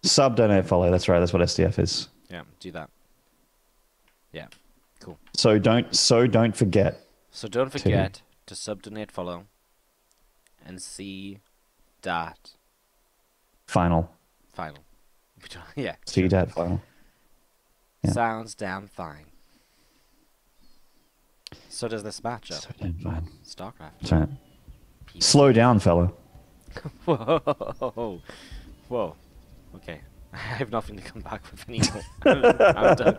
Sub, donate, follow. That's right. That's what SDF is. Yeah, do that. Yeah, cool. So don't forget. So don't forget to sub, donate, follow, and see that Final. Yeah. See that final. Yeah. Sounds damn fine. So does this matchup. So damn fine. StarCraft. That's right. Slow down, fella. Whoa. Whoa. Okay. I have nothing to come back with anymore. I'm done.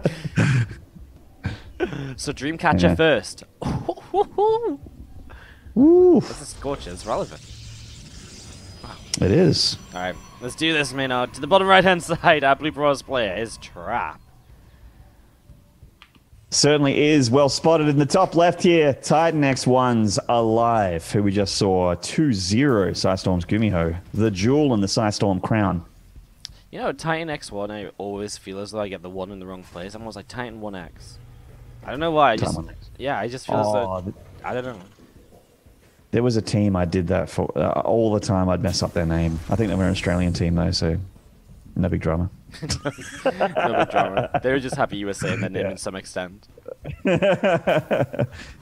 So Dreamcatcher first. Woo. This is scorcher. It's relevant. Wow. It is. Alright, let's do this, Maynard. To the bottom right-hand side, our Blue Bros player is Trap. Certainly is. Well spotted in the top left here. Titan X1's Alive, who we just saw 2-0 Psystorm's Gumiho. The jewel and the Psystorm crown. You know, Titan X1, I always feel as though I get the 1 in the wrong place. I'm almost like Titan 1X. I don't know why. I just feel as though... I don't know. There was a team I did that for. All the time I'd mess up their name. I think they were an Australian team, though, so no big drama. No big drama. They were just happy you were saying their name in some extent. They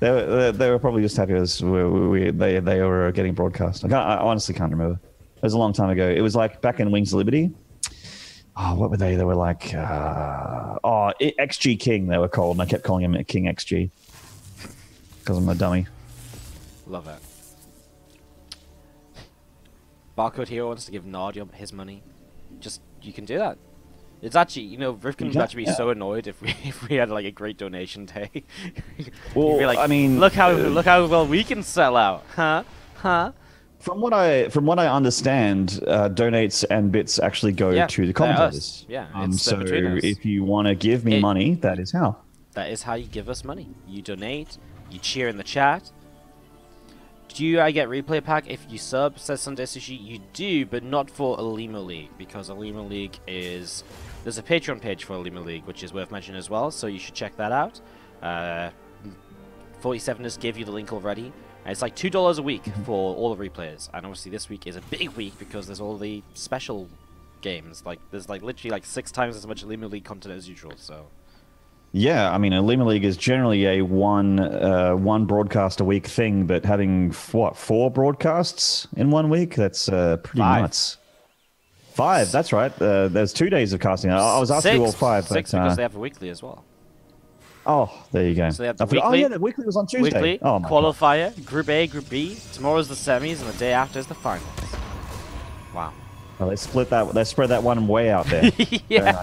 were probably just happy as they were getting broadcast. I honestly can't remember. It was a long time ago. It was like back in Wings of Liberty. Oh, what were they? They were like, XG King they were called, and I kept calling him King XG because I'm a dummy. Love that. Barcode Hero wants to give Nod his money. Just, you can do that. It's actually, you know, Rifkin would actually be so annoyed if we had like a great donation day. Well, be like, I mean, look how well we can sell out, huh? From what I understand, donates and bits actually go to the commentators. Yeah, so if you want to give me money, that is how. That is how you give us money. You donate, you cheer in the chat. Do I get replay pack if you sub? Says Sunday Sushi. You do, but not for Olimoleague, because Olimoleague is... There's a Patreon page for Olimoleague, which is worth mentioning as well, so you should check that out. 47 just gave you the link already. And it's like $2 a week for all the replays. And obviously this week is a big week because there's all the special games. Like there's like literally like 6 times as much Olimoleague content as usual, so... Yeah, I mean, Olimoleague is generally a one broadcast a week thing, but having, what, 4 broadcasts in 1 week? That's pretty nuts. 5, that's right. There's 2 days of casting. I was asking you all 5. 6 because they have a weekly as well. Oh, there you go. So they have the weekly, oh, yeah, the weekly was on Tuesday. Weekly, qualifier, God. Group A, Group B. Tomorrow's the semis, and the day after is the finals. Wow. Well, they split that. They spread that one way out there. Yeah,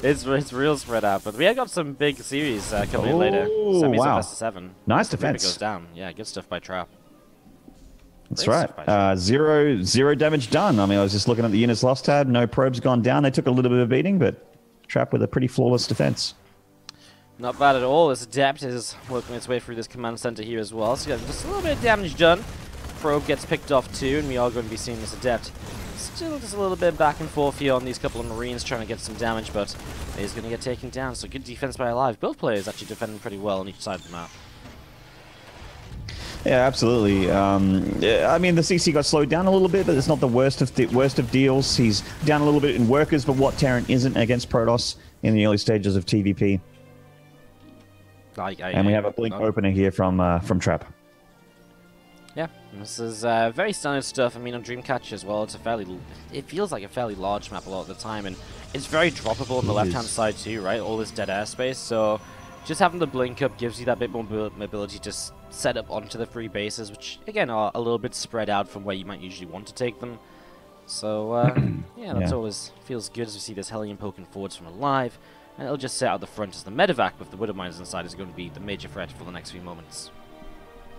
it's real spread out. But we have got some big series coming in later. Semis of best of 7. Nice defense. Goes down. Yeah, good stuff by Trap. That's right. Zero damage done. I mean, I was just looking at the units lost tab. No probes gone down. They took a little bit of a beating, but Trap with a pretty flawless defense. Not bad at all. This Adept is working its way through this command center here as well. So yeah, just a little bit of damage done. Probe gets picked off too, and we are going to be seeing this Adept. Still just a little bit back and forth here on these couple of Marines trying to get some damage, but he's going to get taken down. So good defense by Alive. Both players actually defending pretty well on each side of the map. Yeah, absolutely. I mean, the CC got slowed down a little bit, but it's not the worst of deals. He's down a little bit in workers, but what Terran isn't against Protoss in the early stages of TVP. And we have a blink opener here from Trap. Yeah, this is very standard stuff. I mean, on Dreamcatcher as well, it feels like a fairly large map a lot of the time, and it's very droppable on the left-hand side too, right? All this dead airspace, so just having the blink up gives you that bit more mobility to set up onto the free bases, which again are a little bit spread out from where you might usually want to take them. So yeah, that's always feels good as we see this Hellion poking forwards from Alive, and it'll just sit out the front as the medevac with the Widowminers inside is going to be the major threat for the next few moments.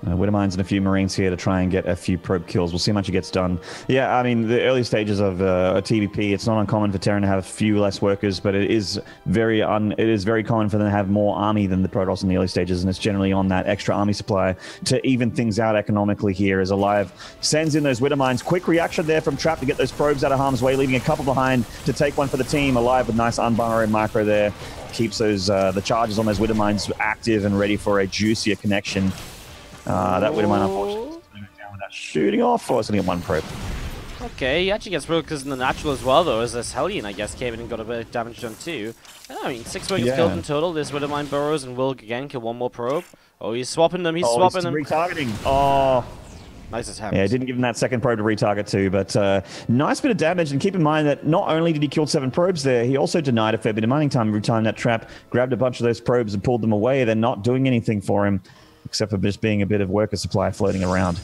Widowmines and a few Marines here to try and get a few probe kills. We'll see how much it gets done. Yeah, I mean, the early stages of a TVP, it's not uncommon for Terran to have a few less workers, but it is very common for them to have more army than the Protoss in the early stages, and it's generally on that extra army supply to even things out economically here as Alive sends in those Widowmines. Quick reaction there from Trap to get those probes out of harm's way, leaving a couple behind to take one for the team. Alive with nice unburrow micro there. Keeps those the charges on those Widowmines active and ready for a juicier connection. That Widowmine, unfortunately, is down with that shooting off. Oh, it's going to get one probe. Okay, he actually gets Brokers in the natural as well, though, as this Hellion, I guess, came in and got a bit of damage done too. I mean, 6 workers killed in total. This Widowmine burrows and will again kill one more probe. Oh, he's swapping them. He's swapping them. Retargeting. Oh. Nice attempt. Yeah, didn't give him that second probe to retarget to, but nice bit of damage. And keep in mind that not only did he kill 7 probes there, he also denied a fair bit of mining time every time that trap grabbed a bunch of those probes and pulled them away. They're not doing anything for him, except for just being a bit of worker supply floating around.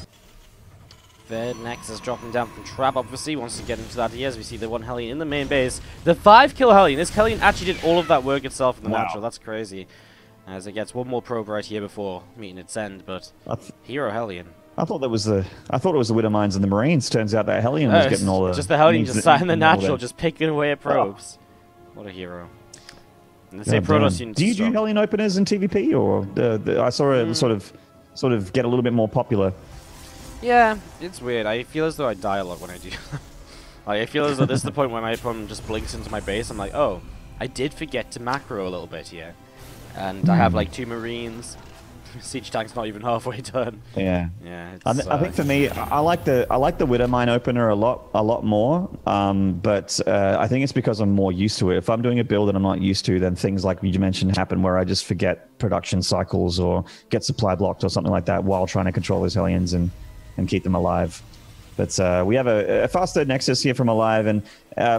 Third Nex is dropping down from Trap, obviously, wants to get into that here, as we see the one Hellion in the main base. The 5-kill Hellion. This Hellion actually did all of that work itself in the natural. That's crazy. As it gets one more probe right here before meeting its end, but hero Hellion. I thought it was the Widowmines and the Marines. Turns out that Hellion was getting all the... Just the Hellion just sat in the natural, just picking away at probes. What a hero. And the same Protoss units. Do you do Hellion openers in TVP, or I saw it sort of get a little bit more popular? Yeah, it's weird. I feel as though I die a lot when I do. Like, I feel as though this is the point where my opponent just blinks into my base. I'm like, oh, I did forget to macro a little bit here. And I have like 2 Marines. Siege tank's not even halfway done. Yeah. Yeah. I think for me, I like the Widowmine opener a lot more. But I think it's because I'm more used to it. If I'm doing a build that I'm not used to, then things like you mentioned happen where I just forget production cycles or get supply blocked or something like that while trying to control those Hellions and keep them alive. But we have a faster Nexus here from Alive and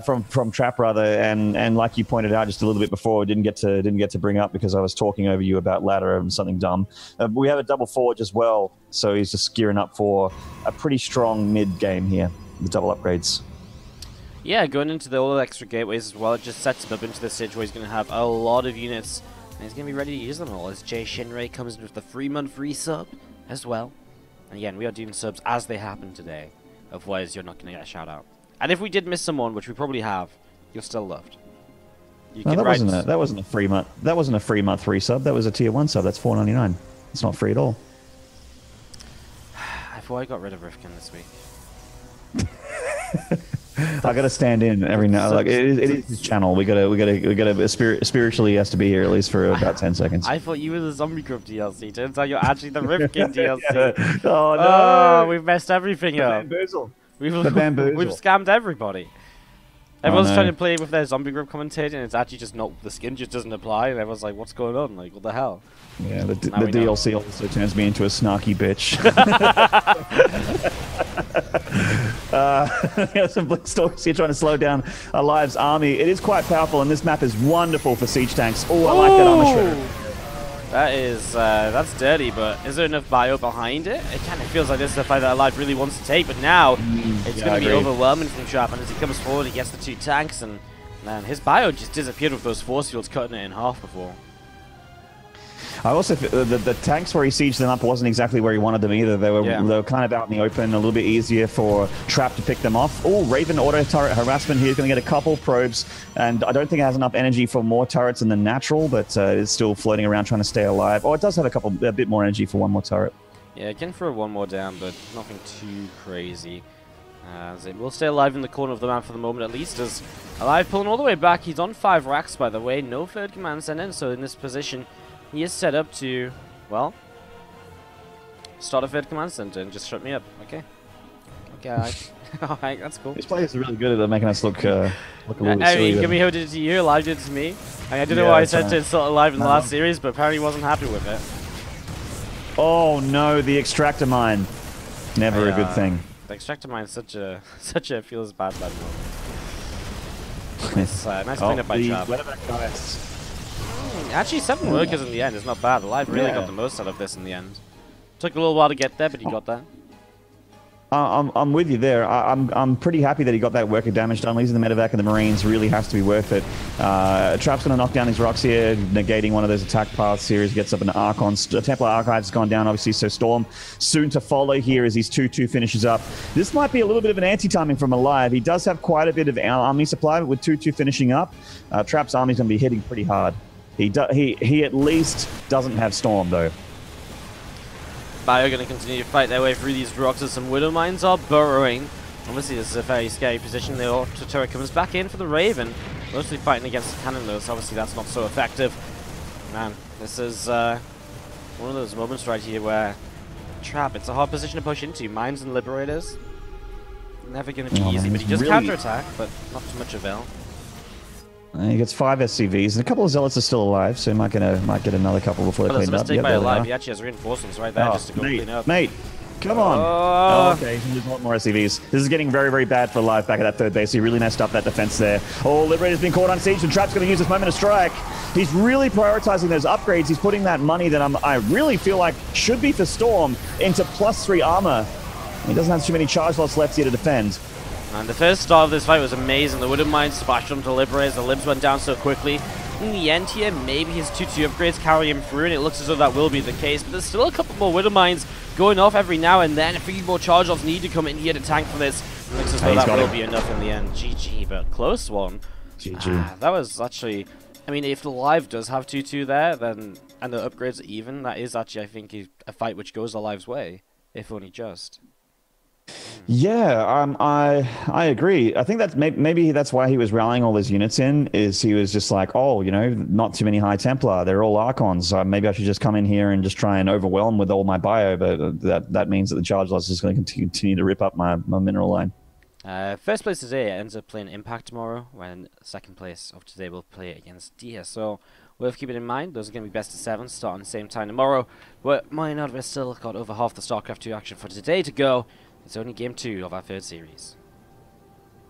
from Trap rather, and like you pointed out just a little bit before, didn't get to bring up because I was talking over you about ladder and something dumb. We have a double forge as well, so he's just gearing up for a pretty strong mid game here. The double upgrades. Yeah, going into all the extra gateways as well, it just sets him up into the stage where he's going to have a lot of units, and he's going to be ready to use them all. As Jay Shinrei comes in with the 3-month free sub as well. And again, we are doing subs as they happen today. Otherwise, you're not going to get a shout out. And if we did miss someone, which we probably have, you're still loved. No, that wasn't a free month. That wasn't a free month free sub. That was a tier 1 sub. That's $4.99. It's not free at all. I thought I got rid of Rifkin this week. I gotta stand in every now. Like it is his channel. We gotta spiritually has to be here at least for about 10 seconds. I thought you were the Zombie Group DLC. Turns out you're actually the Rifkin DLC. Yeah. Oh no! Oh, we've messed everything up. Bamboozle. We've scammed everybody. Everyone's trying to play with their Zombie Group commentator, and it's actually just not, the skin just doesn't apply, and everyone's like, what's going on? Like, what the hell? Yeah, the DLC also turns me into a snarky bitch. Some Blitzstalkers here trying to slow down Alive's army. It is quite powerful, and this map is wonderful for siege tanks. Oh, I like that armor shredder. That is, that's dirty, but is there enough bio behind it? It kind of feels like this is a fight that Alive really wants to take, but now it's going to be overwhelming from Trap, and as he comes forward, he gets the 2 tanks, and man, his bio just disappeared with those force fields cutting it in half before. I also the tanks where he sieged them up wasn't exactly where he wanted them either. They were kind of out in the open, a little bit easier for Trap to pick them off. Oh, Raven auto turret harassment here. He's going to get a couple probes, and I don't think it has enough energy for more turrets than the natural, but it's still floating around trying to stay alive. Oh, it does have a bit more energy for one more turret. Yeah, it can throw one more down, but nothing too crazy. As it will stay alive in the corner of the map for the moment at least, as Alive pulling all the way back. He's on 5 racks, by the way. No third command sent in, so in this position, he is set up to, well, start a third command center and just shut me up. Okay. Okay, alright, that's cool. These players are really good at making us look a little bit silly. Gummiho did it to you, Alive did it to me. I didn't know why I said to install Alive in the last series, but apparently he wasn't happy with it. Oh no, the extractor mine. Never a good thing. The extractor mine is such a feels bad moment. Nice cleanup by Trap. Actually, 7 workers in the end is not bad. Alive really got the most out of this in the end. Took a little while to get there, but he got there. I'm with you there. I'm pretty happy that he got that worker damage done. Losing the medevac and the Marines really has to be worth it. Trap's going to knock down these rocks here, negating one of those attack paths here. He gets up an Archon. Templar Archives has gone down, obviously, so Storm soon to follow here as his 2-2 finishes up. This might be a little bit of an anti-timing from Alive. He does have quite a bit of army supply, but with 2-2 finishing up, Trap's army's going to be hitting pretty hard. He at least doesn't have Storm, though. Bio going to continue to fight their way through these rocks as some Widow Mines are burrowing. Obviously, this is a very scary position. The auto turret comes back in for the Raven. Mostly fighting against the cannon, though, so obviously that's not so effective. Man, this is one of those moments right here where Trap, it's a hard position to push into. Mines and Liberators. Never going to be easy, but he does counter-attack, but not too much avail. He gets 5 SCVs, and a couple of Zealots are still alive, so he might get another couple before they clean up. There's a mistake by Alive. He actually has reinforcements right there just to go clean up. Mate, come on! Oh, okay, he needs a lot more SCVs. This is getting very, very bad for Alive back at that third base. He really messed up that defense there. Oh, Liberator's been caught on siege, and Trap's going to use this moment to strike. He's really prioritizing those upgrades. He's putting that money that I really feel like should be for Storm into +3 armor. He doesn't have too many charge slots left here to defend. And the first start of this fight was amazing. The Wooden Mine splashed onto Liberators. The Libs went down so quickly. In the end here, maybe his 2-2 upgrades carry him through, and it looks as though that will be the case. But there's still a couple more Wooden Mines going off every now and then. A few more charge-offs need to come in here to tank for this. It looks as though that will be enough in the end. GG, but close one. GG. That was actually... I mean, if the Alive does have 2-2 there, then and the upgrades are even, that is actually, I think, a fight which goes Alive's way, if only just. Yeah, I agree. I think that's maybe that's why he was rallying all his units in, is he was just like, oh, you know, not too many High Templar. They're all Archons. Maybe I should just come in here and just try and overwhelm with all my bio, but that means that the charge loss is going to continue to rip up my mineral line. First place today ends up playing Impact tomorrow, when second place of today will play against Dia. So worth keeping in mind, those are going to be best of 7 starting the same time tomorrow. But mine out of it still got over half the StarCraft 2 action for today to go. It's only game 2 of our third series.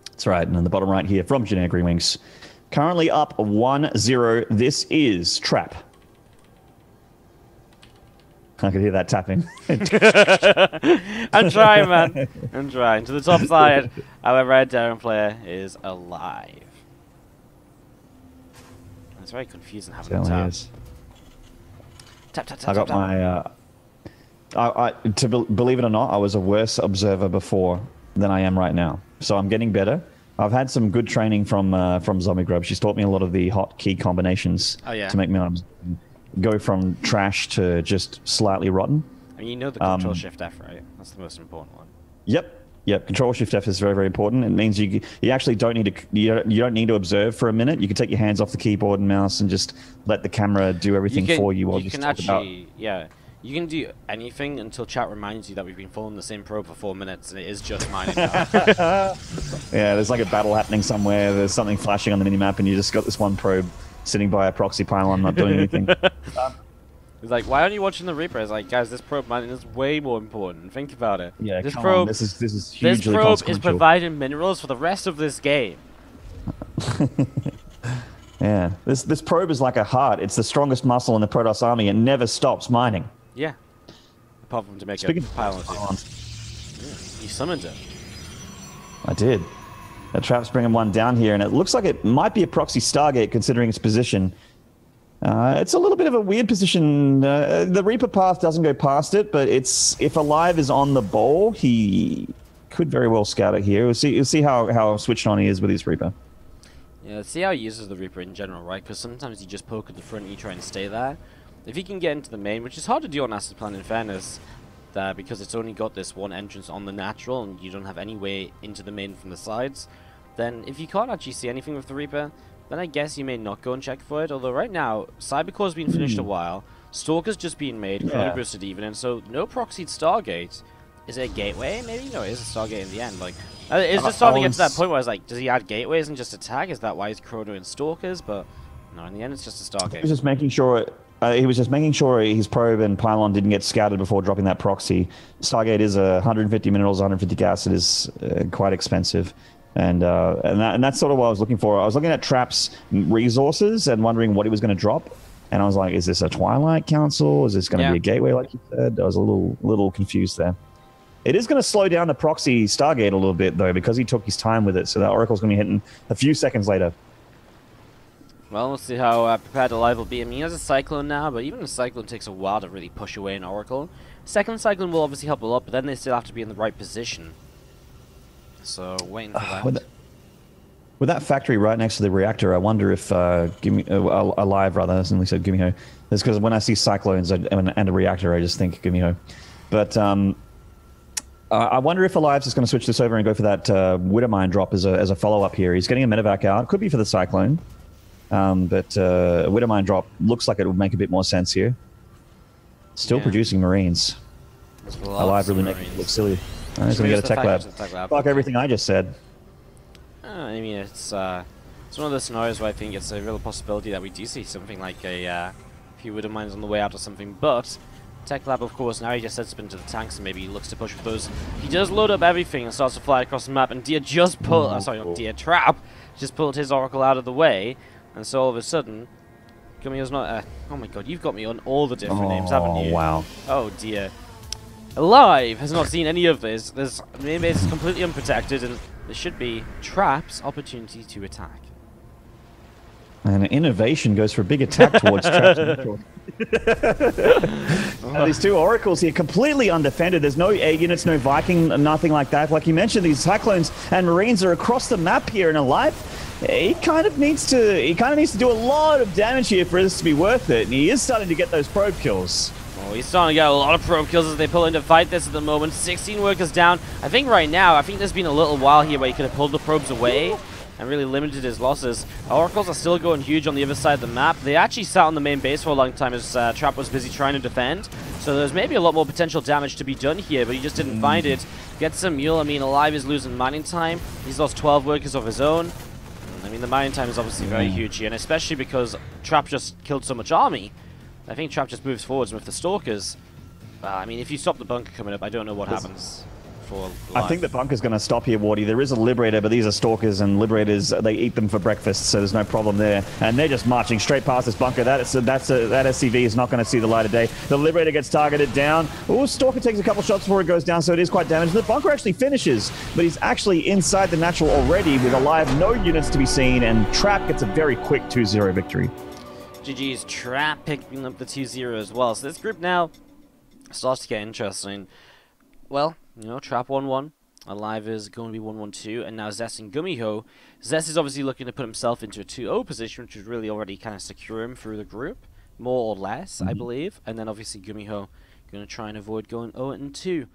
That's right, and on the bottom right here from Generic Green Wings. Currently up 1-0. This is Trap. I could hear that tapping. I'm trying, man. I'm trying. To the top side, our Red Darren player is alive. It's very confusing having a tap. Tap, tap, tap, I got tap, my... believe it or not, I was a worse observer before than I am right now. So I'm getting better. I've had some good training from Zombie Grub. She's taught me a lot of the hot key combinations to make me go from trash to just slightly rotten. I mean, you know the Control Shift F, right? That's the most important one. Yep. Control Shift F is very, very important. It means you actually don't need to you don't need to observe for a minute. You can take your hands off the keyboard and mouse and just let the camera do everything for you. You can actually, you can do anything until chat reminds you that we've been following the same probe for 4 minutes, and it is just mining now. Yeah, there's like a battle happening somewhere. There's something flashing on the minimap, and you just got this one probe sitting by a proxy pylon, not doing anything. It's like, why aren't you watching the replay? It's like, guys, this probe mining is way more important. Think about it. Yeah, this probe. This is hugely This probe is providing minerals for the rest of this game. Yeah, this probe is like a heart. It's the strongest muscle in the Protoss army. It never stops mining. Yeah. Apart from to make a pylon. You summoned it. I did. The Trap's bringing one down here, and it looks like it might be a proxy Stargate considering its position. It's a little bit of a weird position. The Reaper path doesn't go past it, but if Alive is on the ball, he could very well scout it here. We'll see how switched on he is with his Reaper. Yeah, let's see how he uses the Reaper in general, right? Because sometimes you just poke at the front and you try and stay there. If he can get into the main, which is hard to do on Acid Plan in fairness, because it's only got this one entrance on the natural and you don't have any way into the main from the sides, then if you can't actually see anything with the Reaper, then I guess you may not go and check for it. Although right now, Cybercore's been finished a while, Stalker's just been made, Chrono Boosted even, and so no proxied Stargate. Is it a gateway? Maybe? No, it is a Stargate in the end. Like, it's just starting to get to that point where I was like, does he add gateways and just attack? Is that why he's Chrono and Stalkers? But no, in the end, it's just a Stargate. He was just making sure... he was just making sure his probe and pylon didn't get scattered before dropping that proxy. Stargate is 150 minerals, 150 gas. It is quite expensive. And that's sort of what I was looking for. I was looking at Trap's resources and wondering what he was going to drop. And I was like, is this a Twilight Council? Is this going to be a gateway like you said? I was a little confused there. It is going to slow down the proxy Stargate a little bit, though, because he took his time with it. So that Oracle's going to be hitting a few seconds later. Well, we'll see how prepared Alive will be. I mean, he has a Cyclone now, but even a Cyclone takes a while to really push away an Oracle. Second Cyclone will obviously help a lot, but then they still have to be in the right position. So, waiting for that. With that factory right next to the reactor, I wonder if Alive, rather, I simply said Gumiho. It's because when I see Cyclones and a reactor, I just think Gumiho. But I wonder if Alive's just going to switch this over and go for that Widowmine drop as a follow-up here. He's getting a medevac out. Could be for the Cyclone. But Widowmine drop looks like it would make a bit more sense here. Still producing Marines. Alive really making it look silly. He's going to get a tech lab. Fuck everything I just said. I mean, it's one of those scenarios where I think it's a real possibility that we do see something like a few Widow Mines on the way out or something, but Tech Lab, of course, now he just sets up into the tanks and maybe he looks to push with those. He does load up everything and starts to fly across the map, and Dia just pulled, sorry, not Dia, Trap just pulled his Oracle out of the way, and so all of a sudden, Gummio's not, oh my god, you've got me on all the different names, haven't you? Oh, wow. Oh dear. Alive has not seen any of this. This main base is completely unprotected, and there should be Trap's opportunity to attack. And innovation goes for a big attack towards Trap's neutral. These two Oracles here completely undefended. There's no A units, no Viking, nothing like that. Like you mentioned, these Cyclones and Marines are across the map here, and Alive, he kind of needs to do a lot of damage here for this to be worth it. And he is starting to get those probe kills. Oh, he's starting to get a lot of probe kills as they pull in to fight this at the moment. 16 workers down. I think right now, there's been a little while here where he could have pulled the probes away and really limited his losses. Oracles are still going huge on the other side of the map. They actually sat on the main base for a long time as Trap was busy trying to defend. So there's maybe a lot more potential damage to be done here, but he just didn't find it. Gets some mule. I mean, Alive is losing mining time. He's lost 12 workers of his own. I mean, the mining time is obviously very huge here, and especially because Trap just killed so much army. I think Trap just moves forwards with the Stalkers. I mean, if you stop the bunker coming up, I don't know what happens. I think the bunker's going to stop here, Wardy. There is a Liberator, but these are Stalkers, and Liberators, they eat them for breakfast, so there's no problem there. And they're just marching straight past this bunker. That SCV is not going to see the light of day. The Liberator gets targeted down. Oh, Stalker takes a couple shots before it goes down, so it is quite damaged. The bunker actually finishes, but he's actually inside the natural already with Alive, no units to be seen, and Trap gets a very quick 2-0 victory. GG's Trap picking up the 2-0 as well. So this group now starts to get interesting. Well, you know, Trap 1-1. Alive is going to be 1-1-2, and now Zest and Gumiho. Zest is obviously looking to put himself into a 2-0 position, which would really already kind of secure him through the group, more or less, I believe. And then obviously Gumiho going to try and avoid going 0-2.